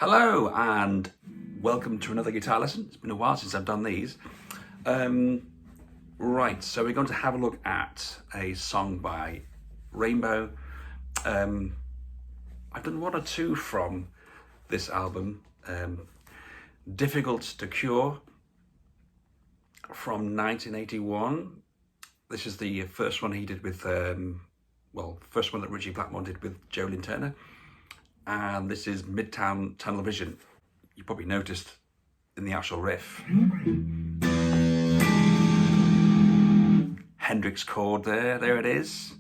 Hello and welcome to another guitar lesson. It's been a while since I've done these. Right, so we're going to have a look at a song by Rainbow. I've done one or two from this album. Difficult to Cure from 1981. This is the first one he did with, first one that Ritchie Blackmore did with Jolene Turner. And this is Midtown Tunnel Vision. You probably noticed in the actual riff. Hendrix chord there it is.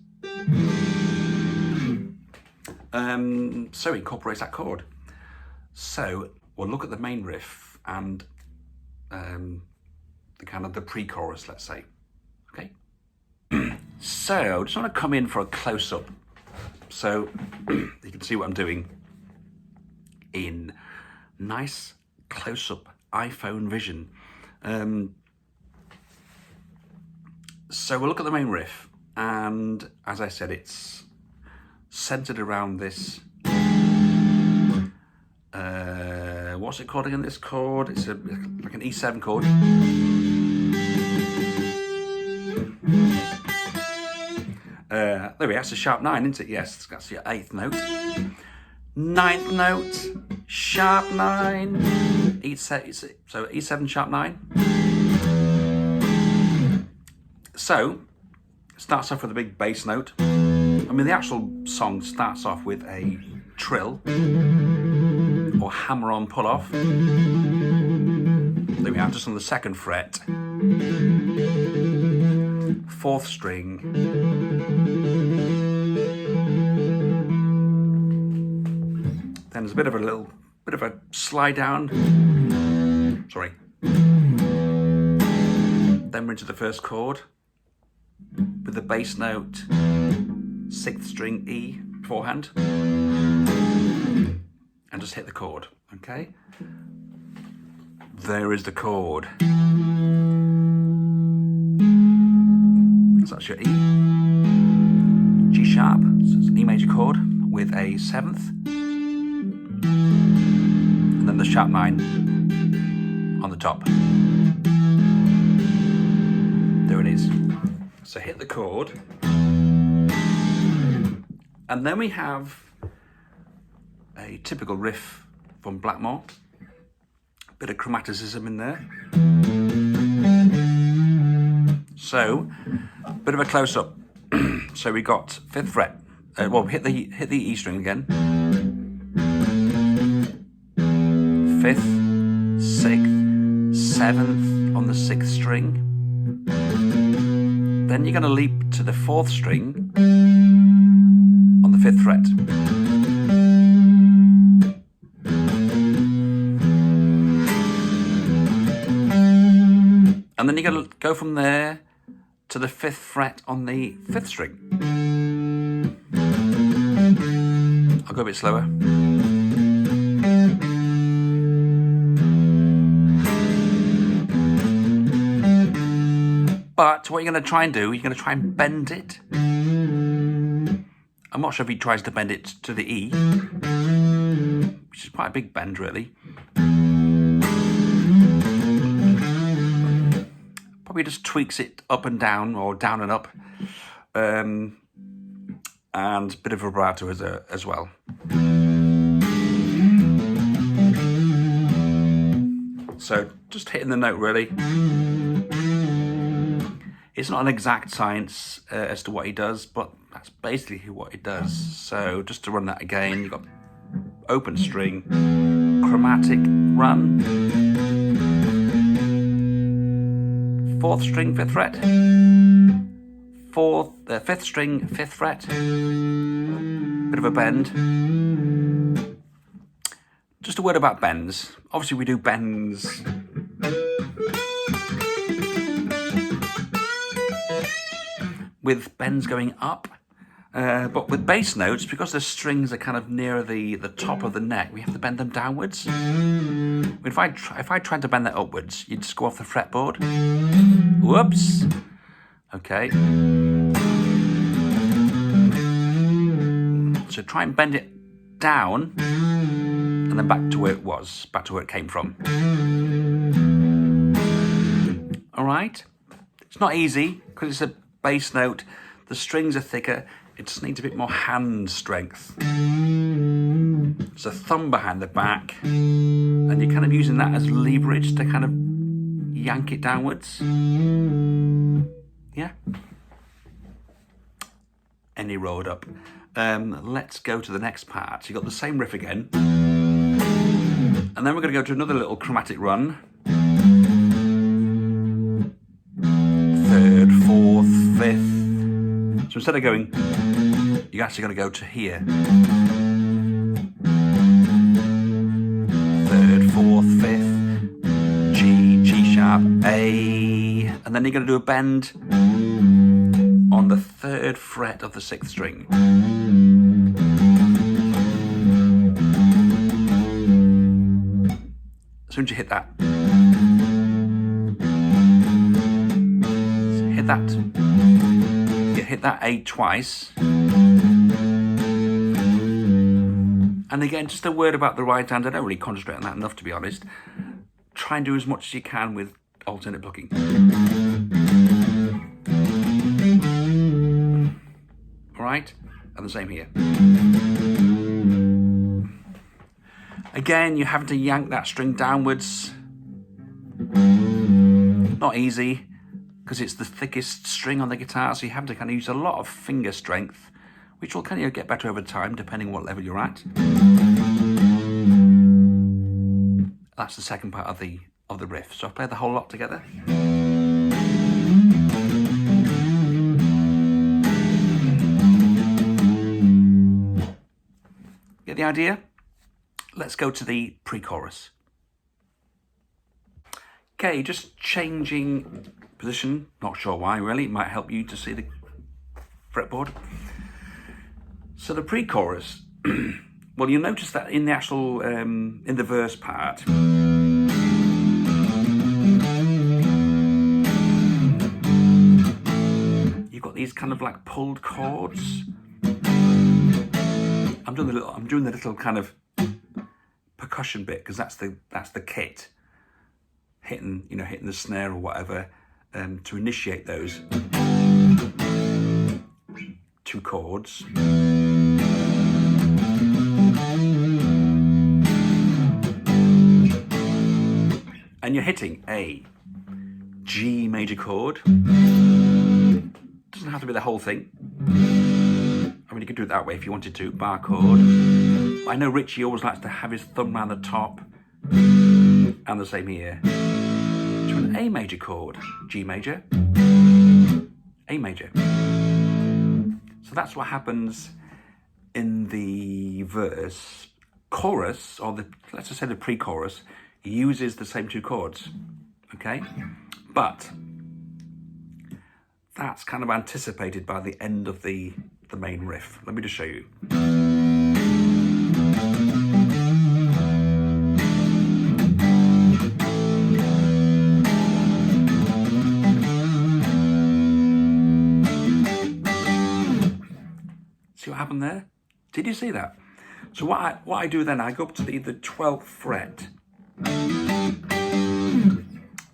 So it incorporates that chord. So we'll look at the main riff and the pre-chorus, let's say. Okay. So I just want to come in for a close-up so you can see what I'm doing in nice close-up iPhone vision. So we'll look at the main riff, and as I said, it's centered around this what's it called again, this chord? It's like an E7 chord. There we are, it's a sharp 9, isn't it? Yes, that's your 8th note. 9th note, sharp 9. So E7 sharp 9. So, it starts off with a big bass note. I mean, the actual song starts off with a trill or hammer-on pull-off. There we are, just on the 2nd fret. 4th string. Then there's a bit of a slide down. Sorry. Then we're into the first chord with the bass note, 6th string E beforehand, and just hit the chord. Okay. There is the chord. So that's your E, G sharp, so it's an E major chord with a 7th, and then the sharp 9 on the top. There it is. So hit the chord, and then we have a typical riff from Blackmore, bit of chromaticism in there. So, bit of a close-up. So we got 5th fret. Hit the E string again. 5th, 6th, 7th on the 6th string. Then you're going to leap to the 4th string on the 5th fret. And then you're going to go from there to the 5th fret on the 5th string. I'll go a bit slower. But what you're going to try and do, you're going to try and bend it. I'm not sure if he tries to bend it to the E, which is quite a big bend really. Probably just tweaks it up and down, or down and up, and a bit of vibrato as well. So just hitting the note really. It's not an exact science as to what he does, but that's basically what he does. So just to run that again, you've got open string, chromatic run, 4th string, 5th fret, 5th string, 5th fret, bit of a bend. Just a word about bends. Obviously we do bends with bends going up, but with bass notes, because the strings are kind of near the top of the neck, we have to bend them downwards. If I tried to bend that upwards, you'd just go off the fretboard. Whoops. Okay. So try and bend it down, and and then back to where it was, back to where it came from. All right? It's not easy because it's a bass note. The strings are thicker. It just needs a bit more hand strength. So thumb behind the back, and you're kind of using that as leverage to kind of yank it downwards. Yeah. Any road up. Let's go to the next part. So you've got the same riff again. And then we're going to go to another little chromatic run. Third, fourth, fifth. So instead of going, you're actually going to go to here. Third, fourth, fifth, G, G sharp, A. And then you're going to do a bend on the 3rd fret of the 6th string. As soon as you hit that, hit that A twice. And again, just a word about the right hand. I don't really concentrate on that enough, to be honest. Try and do as much as you can with alternate plucking. All right, and the same here. Again, you're having to yank that string downwards. Not easy, because it's the thickest string on the guitar, so you have to kind of use a lot of finger strength, which will kind of get better over time, depending on what level you're at. That's the second part of the riff. So I'll play the whole lot together. Get the idea? Let's go to the pre-chorus. Okay, just changing position. Not sure why, really. It might help you to see the fretboard. So the pre-chorus, well, you'll notice that in the actual, in the verse part, you've got these kind of like pulled chords. I'm doing the little kind of percussion bit, because that's the kit, hitting the snare or whatever, to initiate those 2 chords. And you're hitting a G major chord. Doesn't have to be the whole thing. I mean, you could do it that way if you wanted to, bar chord. I know Richie always likes to have his thumb around the top, and the same here. To an A major chord, G major, A major. So that's what happens in the verse. Chorus, or let's just say the pre-chorus, uses the same 2 chords, okay? But that's kind of anticipated by the end of the main riff. Let me just show you. See what happened there? Did you see that? So what I do then, I go up to the 12th fret,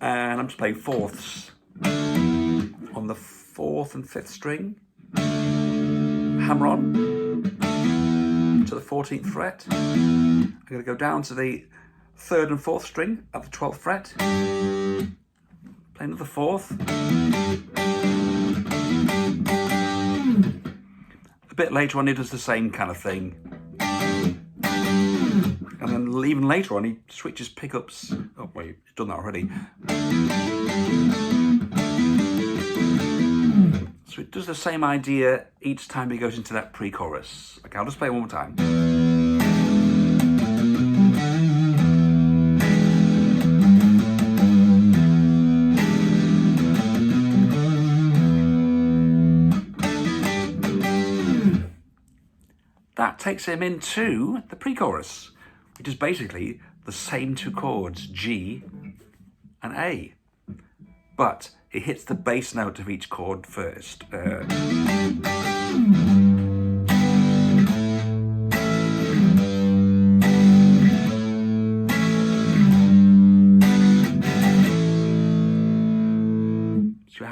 and I'm just playing fourths on the 4th and 5th string. Hammer on to the 14th fret. I'm going to go down to the 3rd and 4th string at the 12th fret. Play another 4th. A bit later on, he does the same kind of thing. And then even later on, he switches pickups. Oh, wait, he's done that already. So it does the same idea each time he goes into that pre-chorus. Okay, I'll just play it one more time. That takes him into the pre-chorus, which is basically the same 2 chords, G and A. But it hits the bass note of each chord first.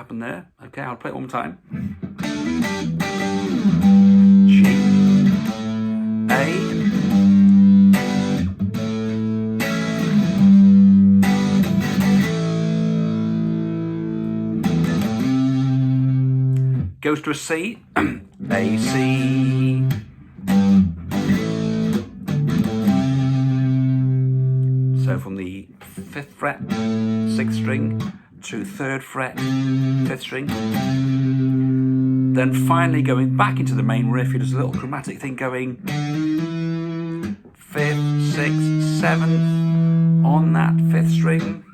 happened there. Okay, I'll play it one more time. G, A, goes to a C, A, C. So from the 5th fret, 6th string, to 3rd fret, 5th string. Then finally going back into the main riff, he does a little chromatic thing going 5th, 6th, 7th on that 5th string.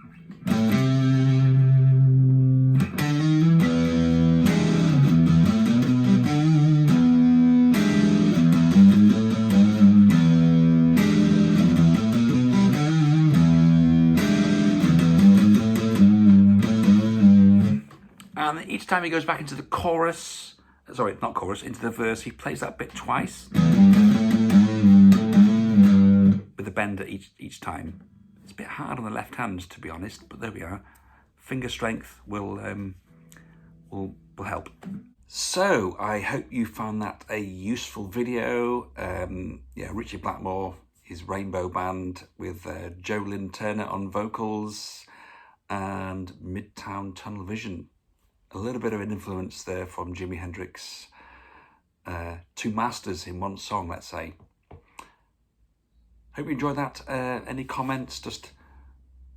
And each time he goes back into the chorus, sorry, not chorus, into the verse, he plays that bit twice with a bend at each time. It's a bit hard on the left hand, to be honest, but there we are. Finger strength will help. So I hope you found that a useful video. Yeah, Richie Blackmore, his Rainbow Band with Joe Lynn Turner on vocals and Midtown Tunnel Vision. A little bit of an influence there from Jimi Hendrix. Two masters in one song, let's say. Hope you enjoyed that. Any comments, just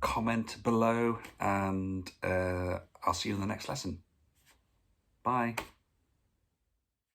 comment below, and I'll see you in the next lesson. Bye.